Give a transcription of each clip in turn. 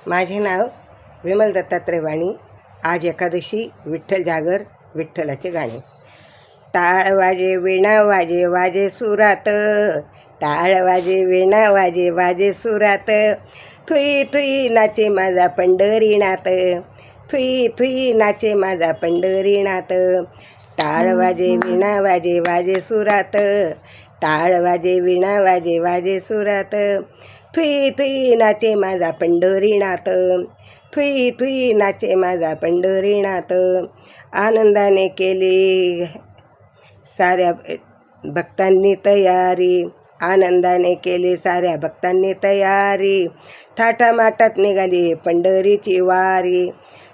माझे नाव विमल दत्तात्रय वाणी. आज एकादशी, विठ्ठल जागर, विठ्ठलाचे गाणे. टाळ वाजे वीणा वाजे वाजे सुरात, टाळ वाजे वीणा वाजे वाजे सुरात, थुई थुई नाचे माझा पंढरीनाथ, थुई थुई नाचे माझा पंढरीनाथ. टाळ वाजे वीणा वाजे वाजे सुरात, टाळ वाजे वीणा वाजे वाजे सुरात, थुई थुई नाचे माझा पंढरीनाथ, थुई थुई नाचे माझा पंढरीनाथ. आनंदाने केली साऱ्या भक्तांनी तयारी, आनंदाने केली साऱ्या भक्तांनी तयारी. थाटामाटात निघाली पंढरीची वारी,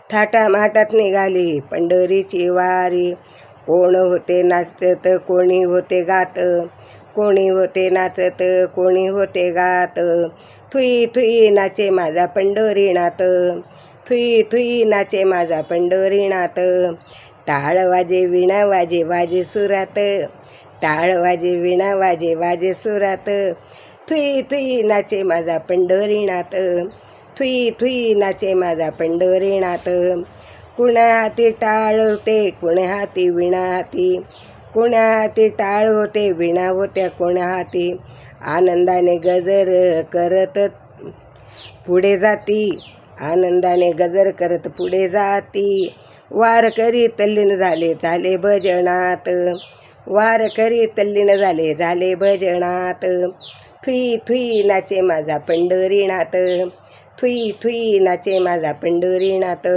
थाटामाटात निघाली पंढरीची वारी. कोण होते नाचत कोणी होते गात, कोणी होते नाचत कोणी होते गात, थुई थुई नाचे माझा पंढरीनाथ, थुई थुई नाचे माझा पंढरीनाथ. टाळ वाजे वीणा वाजे वाजे सुरात, टाळ वाजे वीणा वाजे वाजे सुरात, थुई थुई नाचे माझा पंढरीनाथ, थुई थुई नाचे माझा पंढरीनाथ. कुण्या हाती टाळ होते कुण्या हाती वीणा हाती, कुण्या हाती टाळ होते वीणा होत्या कुण्या हाती. आनंदाने गजर करत पुढे जाती, आनंदाने गजर करत पुढे जाती. वारकरी तल्लीन झाले झाले भजनात, वारकरी तल्लीन झाले झाले भजनात. थुई थुई नाचे माझा पंढरीनाथ, थुई थुई नाचे माझा पंढरीनाथ.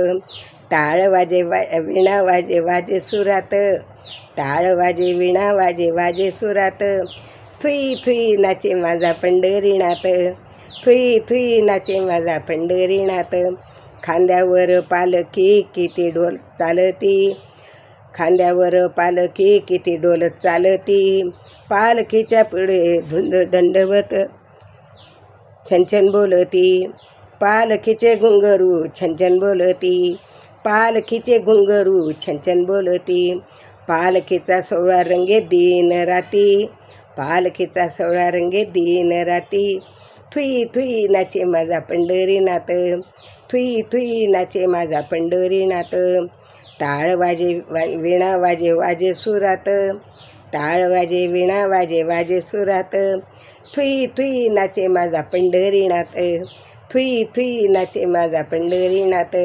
टाळ वाजे वीणा वाजे वाजे सुरात, टाळ वाजे वीणा वाजे वाजे सुरात, थुई थुई नाचे माझा पंढरीनाथ, थुई थुई नाचे माझा पंढरीनाथ. खांद्यावर पालखी किती ढोल चालती, खांद्यावर पालखी किती ढोल चालती. पालखीच्या पुढे धुंद दंडवत छनछन बोलती, पालखीचे घुंगरू छनछन बोलती, पालखीचे घुंगरू छनछन बोलती. पालखीचा सोहळा रंगे दिन राती, पालखीचा सोहळा रंगे दिन राती. थुई थुई नाचे माझा पंढरीनाथ, थुई थुई नाचे माझा पंढरीनाथ. टाळ वाजे वीणा वाजे वाजे सुरात, टाळ वाजे वीणा वाजे वाजे सुरात, थुई थुई नाचे माझा पंढरीनाथ, थुई थुई नाचे माझा पंढरीनाथ.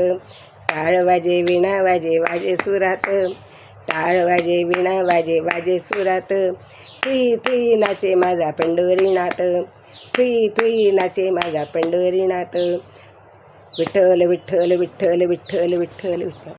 टाळ वाजे वीणा वाजे वाजे सुरात, टाळ वाजे वीणा वाजे वाजे सुरात, थुई थुई नाचे माझा पंढरीनाथ, थुई थुई नाचे माझा पंढरीनाथ. विठ्ठल विठ्ठल विठ्ठल विठ्ठल विठ्ठल विठ्ठल.